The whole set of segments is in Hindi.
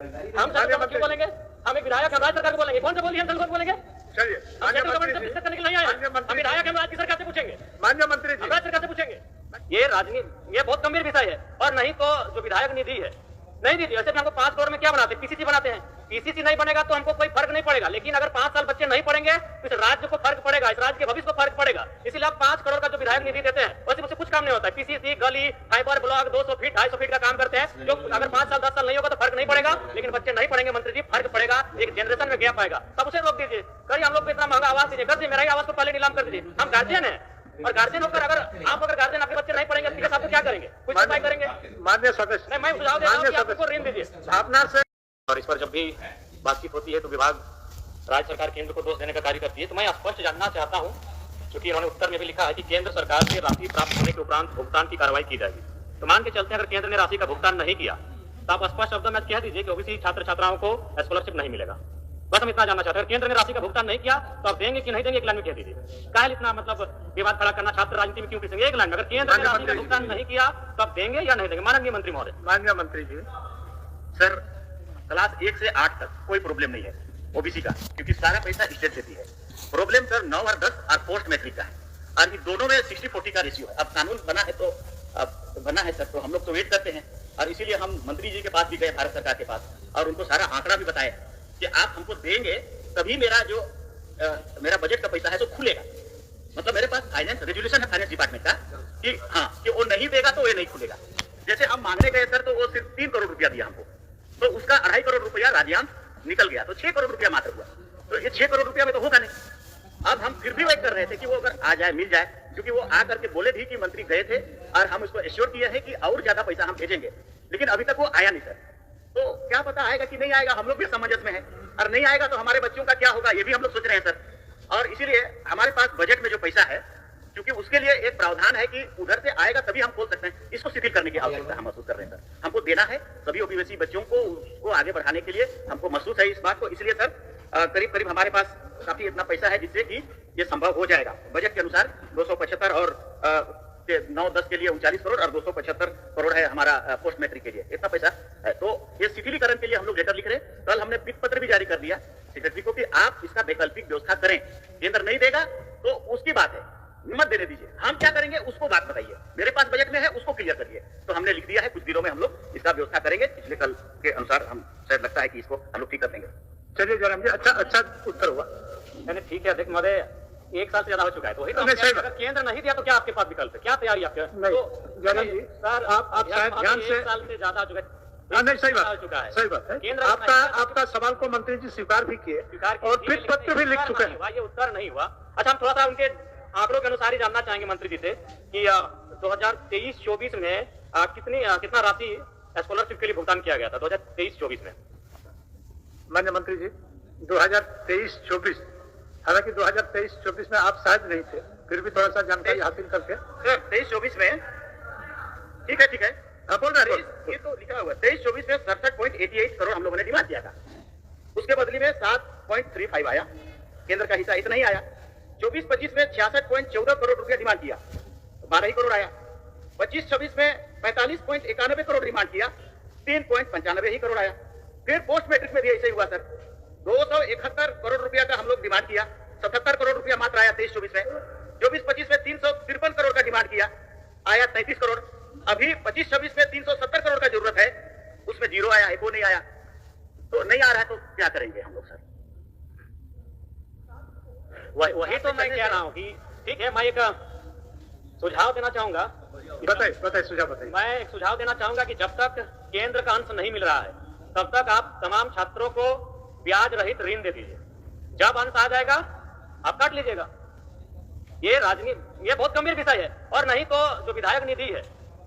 हम सरकार क्यों बोलेंगे? हम एक विधायक हम राज्य सरकार को बोलेंगे। कौन से बोलिए हम दल को बोलेंगे? चलिए हम सेंट्रल गवर्नमेंट से डिस्कस करने के लिए नहीं आए हैं। हम विधायक हम राज्य सरकार से पूछेंगे, माननीय मंत्री जी, राज्य सरकार से पूछेंगे। ये राजनीति, ये बहुत गंभीर विषय है। और नहीं तो जो विधायक निधि है नहीं दीजिए। वैसे भी हमको 5 करोड़ में क्या बनाते हैं? पीसीसी बनाते हैं। पीसीसी नहीं बनेगा तो हमको कोई फर्क नहीं पड़ेगा, लेकिन अगर 5 साल बच्चे नहीं पढ़ेंगे तो इस राज्य को फर्क पड़ेगा, इस राज्य के भविष्य को फर्क पड़ेगा। इसलिए आप 5 करोड़ का जो विधायक निधि देते हैं वैसे मुझसे कुछ काम नहीं होता है। पीसीसी, गली, फाइबर ब्लॉक 200 फीट 250 फीट का काम करते हैं, जो अगर 5 साल 10 साल नहीं होगा तो फर्क नहीं पड़ेगा, लेकिन बच्चे नहीं पढ़ेंगे मंत्री जी, फर्क पड़ेगा। एक जनरेशन में गैप आएगा, तब उसे रोक दीजिए। करिए, हम लोग को इतना महंगा आवास दीजिए, कर दीजिए। मेरा ही आवास को पहले नीलाम कर दीजिए। हम गार्जियन है, और गार्जियन होकर अगर गार्जियन आपके बच्चे नहीं पढ़ेंगे तो आपको क्या करेंगे? कुछ उपाय करेंगे? माननीय सदस्य, नहीं, मैं सुझाव दे रहा हूं कि आप उनको ऋण दीजिए। स्थापना से और इस पर जब भी बातचीत होती है तो विभाग राज्य सरकार केंद्र को दोष देने का कार्य करती है। तो मैं स्पष्ट जानना चाहता हूं, क्योंकि उन्होंने उत्तर में भी लिखा है कि केंद्र सरकार से राशि प्राप्त होने के उपरांत भुगतान की कार्रवाई की जाएगी। तो मान के चलते अगर केंद्र ने राशि का भुगतान नहीं किया तो आप स्पष्ट शब्दों में कह दीजिए कि ओबीसी छात्र छात्राओं को स्कॉलरशिप नहीं मिलेगा। बस हम इतना जानना चाहते हैं। केंद्र ने राशि का भुगतान नहीं किया तो आप देंगे कि नहीं देंगे, एक लाइन में कह दीजिए। काहे इतना मतलब विवाद खड़ा करना? छात्र राजनीति में क्यों पिसेंगे? एक लाइन में, अगर केंद्र ने राशि का भुगतान नहीं किया तो आप देंगे या नहीं देंगे? माननीय मंत्री महोदय। माननीय मंत्री जी, सर, क्लास 1 से 8 तक कोई प्रॉब्लम नहीं है ओबीसी का, क्योंकि सारा पैसा स्टेट देती है। प्रॉब्लम सर 9 और 10 और पोस्ट मैट्रिक का है, और इन दोनों में 60-40 का रेशियो है। अब कानून बना है तो सर, तो हम लोग तो वेट करते हैं, और इसीलिए हम मंत्री जी के पास भी गए, भारत सरकार के पास, और उनको सारा आंकड़ा भी बताया कि आप हमको देंगे तभी मेरा बजट का पैसा है तो खुलेगा। मतलब मेरे पास फाइनेंस रेजुलेशन है फाइनेंस डिपार्टमेंट का कि हाँ, कि वो नहीं देगा तो ये नहीं खुलेगा। जैसे हम मांगने गए सर तो वो सिर्फ 3 करोड़ रुपया दिया हमको, तो उसका 2.5 करोड़ रुपया राज्यांश निकल गया, तो 6 करोड़ रुपया मात्र हुआ। तो ये 6 करोड़ रुपया में तो होगा नहीं। अब हम फिर भी वेट कर रहे थे कि वो अगर आ जाए, मिल जाए, क्योंकि वो आ करके बोले भी कि मंत्री गए थे और हम उसको एश्योर किए हैं कि और ज्यादा पैसा हम भेजेंगे, लेकिन अभी तक वो आया नहीं सर। तो क्या पता आएगा कि नहीं आएगा, हम लोग भी असमंजस में है, और नहीं आएगा तो हमारे बच्चों का क्या होगा ये भी हम लोग सोच रहे हैं सर। और इसीलिए हमारे पास बजट में जो पैसा है, क्योंकि उसके लिए एक प्रावधान है कि उधर से आएगा तभी हम खोल सकते हैं, इसको शिथिल करने की आवश्यकता हम महसूस कर रहे हैं सर। हमको देना है सभी ओबीसी बच्चों को, उसको आगे बढ़ाने के लिए हमको महसूस है इस बात को। इसलिए सर करीब करीब हमारे पास काफी इतना पैसा है जिससे कि ये संभव हो जाएगा। बजट के अनुसार 275 और 9-10 के लिए 39 करोड़ और 275 करोड़ है हमारा पोस्ट मैट्रिक के लिए, इतना पैसा है। तो ये शिथिलीकरण के लिए हम लोग लेटर लिख रहे हैं। कल हमने पिक पत्र भी जारी कर दिया सेक्रेटरी को कि आप इसका वैकल्पिक व्यवस्था करें। केंद्र नहीं देगा तो उसकी बात है, मत देने दीजिए, हम क्या करेंगे उसको बात बताइए। मेरे पास बजट में है, उसको क्लियर करिए। तो हमने लिख दिया है, कुछ दिनों में हम लोग इसका व्यवस्था करेंगे। पिछले कल के अनुसार हम शायद लगता है कि इसको हम लोग ठीक कर देंगे। चलिए जयराम जी, अच्छा उत्तर हुआ। यानी ठीक है। देख महोदय, 1 साल से ज्यादा हो चुका है, तो वही तो अगर केंद्र नहीं दिया तो क्या आपके पास विकल्प है? क्या तैयारी आपके? नहीं जयराम जी, सर आप शायद ध्यान से, 1 साल से ज्यादा हो चुका है। नहीं सही बात है, सही बात है। केंद्र आपका सवाल को मंत्री जी स्वीकार भी किए और पिक पत्र भी लिख चुके हैं। ये उत्तर नहीं हुआ। अच्छा, हम थोड़ा सा उनके आंकड़ों के अनुसार ही जानना चाहेंगे मंत्री जी से कि 2023-24 में कितना राशि स्कॉलरशिप के लिए भुगतान किया गया था 2023-24 में? माननीय मंत्री जी, 2023-24, हालांकि 2023-24 में आप शायद नहीं थे, फिर भी थोड़ा सा जानकारी हासिल करके। 23-24 में ठीक है, बोल रहे हैं, ये तो लिखा हुआ है। 23-24 में 67.88 करोड़ हम लोगों ने डिमांड किया था, उसके बदले में 7.35 आया, केंद्र का हिस्सा इतना ही आया। 24-25 में 66.14 करोड़ रुपया डिमांड किया, 12 ही करोड़ आया। 25-26 में 45.91 करोड़ डिमांड किया, 3.95 ही करोड़ आया। फिर पोस्ट मैट्रिक में भी ऐसे ही हुआ सर, 271 करोड़ रुपया का हम लोग डिमांड किया, 77 करोड़ रुपया मात्र आया 23-24 में। 24-25 में 353 करोड़ का डिमांड किया, आया 33 करोड़। अभी 25-26 में 370 करोड़ का जरूरत है, उसमें 0 आया है, वो नहीं आया। तो नहीं आ रहा है तो क्या करेंगे हम लोग सर? वही तो मैं कह रहा हूँ कि ठीक है। मैं एक सुझाव देना चाहूंगा। बताइए सुझाव बताइए। मैं एक सुझाव देना चाहूंगा कि जब तक केंद्र का अंश नहीं मिल रहा है तब तक आप तमाम छात्रों को ब्याज रहित ऋण दे दीजिए। जब अंश आ जाएगा आप काट लीजिएगा। ये राजनीति, ये बहुत गंभीर विषय है। और नहीं तो जो विधायक निधि है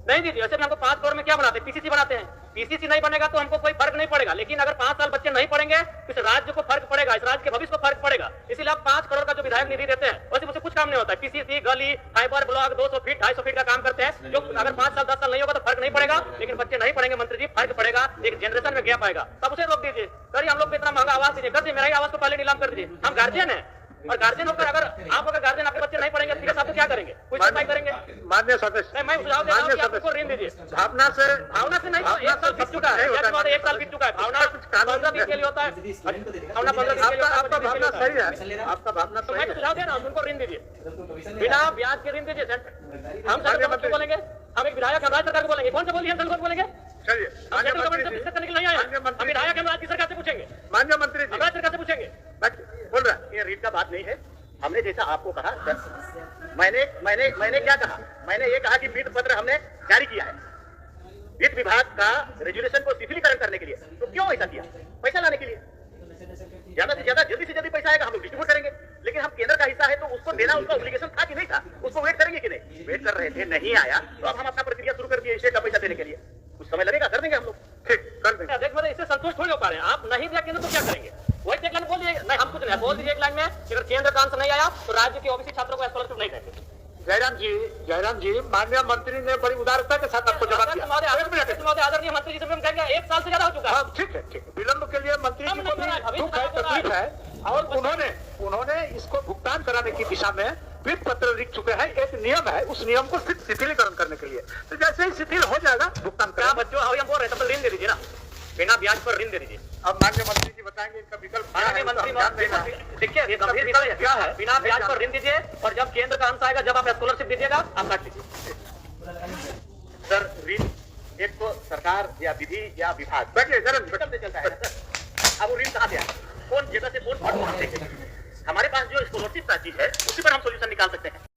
नहीं दीजिए। वैसे भी हमको 5 करोड़ में क्या बनाते हैं? पीसीसी बनाते हैं। पीसीसी नहीं बनेगा तो हमको कोई फर्क नहीं पड़ेगा, लेकिन अगर 5 साल बच्चे नहीं पढ़ेंगे तो इस राज्य को फर्क पड़ेगा, इस राज्य के भविष्य को फर्क पड़ेगा। इसलिए आप 5 करोड़ का जो विधायक निधि देते हैं वैसे मुझसे कुछ काम नहीं होता है। पीसीसी, गली, फाइबर ब्लॉक 200 फीट 250 फीट का काम करते हैं, जो अगर 5 साल 10 साल नहीं होगा तो फर्क नहीं पड़ेगा, लेकिन बच्चे नहीं पढ़ेंगे मंत्री जी, फर्क पड़ेगा। एक जनरेशन में गैप आएगा, तब उसे रोक दीजिए। करिए, हम लोग को इतना महंगा आवास दीजिए, कर दीजिए। मेरा ही आवास को पहले नीलाम कर दीजिए। हम गार्जियन है, और गार्जियन होकर अगर गार्जियन आपके बच्चे नहीं पढ़ेंगे ठीक है साहब तो क्या करेंगे, कोई सफाई करेंगे? मान्य सदस्य, नहीं, मैं सुझाव दे रहा हूँ कि आप उनको ऋण दीजिए। भावना से नहीं, एक साल बीत चुका है, 1 साल बीत चुका है। भावना 15 दिन के लिए होता है, भावना 15 दिन के लिए होता है, आपका भावना 25 दिन के लिए सही है, आपका भावना तो सही मैं है। सुझाव दे रहा हूँ उनको ऋण दीजिए, बिना ब्याज के ऋण दीजिए। हम सेंट्रल गवर्नमेंट को बोलेंगे, हम एक विधायक हम राज्य सरकार को बोलेंगे, कौन से बोलिए हम सेंट्रल गवर्नमेंट बोलेंगे? चलिए, हम सेंट्रल गवर्नमेंट से डिस्कस करने के लिए नहीं आए, हम विधायक हम राज्य सरकार से पूछेंगे, मान्य मंत्री जी हम राज्य सरकार से पूछेंगे। बोल रहा है, ये रीट का बात नहीं है। हमने जैसा आपको कहा मैंने क्या कहा, मैंने ये कहा कि वित्त पत्र हमने जारी किया है वित्त विभाग का रेजुलेशन को शिथिलीकरण करने के लिए। तो क्यों ऐसा किया? पैसा लाने के लिए। ज्यादा से ज्यादा जल्दी से जल्दी पैसा आएगा हम लोग डिस्ट्रीब्यूट करेंगे, लेकिन हम केंद्र का हिस्सा है तो उसको देना उनका ऑब्लिगेशन था कि नहीं था? उसको वेट करेंगे कि नहीं? वेट कर रहे थे, नहीं आया तो अब हम अपना प्रक्रिया शुरू कर दिए स्टेट का पैसा देने के लिए। कुछ समय लगेगा, कर देंगे हम लोग। ठीक कर देंगे। अध्यक्ष महोदय इससे संतुष्ट हो पा रहे हैं, आप नहीं दिया केंद्र तो क्या करेंगे? वही एक लाइन बोल दीजिए, नहीं हम कुछ नहीं बोल दीजिए एक लाइन में, अगर केंद्र का अंश नहीं आया तो राज्य के ओबीसी छात्रों को स्कॉलरशिप नहीं देंगे। जयराम जी माननीय मंत्री ने बड़ी उदारता के साथ आपको जवाब दिया। आदरणीय मंत्री जी से हम कहेंगे 1 साल से ज्यादा हो चुका है। हाँ, ठीक है। विलंब के लिए मंत्री जी को भी दुख है, तकलीफ है, और उन्होंने इसको भुगतान कराने की दिशा में वित्त पत्र लिख चुके हैं। एक नियम है, उस नियम को शिथिलीकरण करने के लिए, तो जैसे ही शिथिल हो जाएगा भुगतान क्या करेंगे। बच्चों हम बोल रहे हैं तब ऋण दे दीजिए ना, बिना ब्याज पर ऋण दे दीजिए। अब माननीय मंत्री जी बताएंगे इनका विकल्प क्या है, माननीय मंत्री इसका ध्यान देना है। देखिए ये गंभीर विषय है, क्या है? बिना ब्याज पर ऋण दीजिए और जब केंद्र का अंश आएगा जब आप स्कॉलरशिप दीजिएगा आप काट लीजिए। सर ऋण एक तो सरकार या विधि या विभाग बैठिए जरा चलते चलता है ना सर। अब वो ऋण कहाँ से आए, कौन जगह से कौन फंड वहां से? हमारे पास जो स्कॉलरशिप का चीज है उसी पर हम सोल्यूशन निकाल सकते हैं।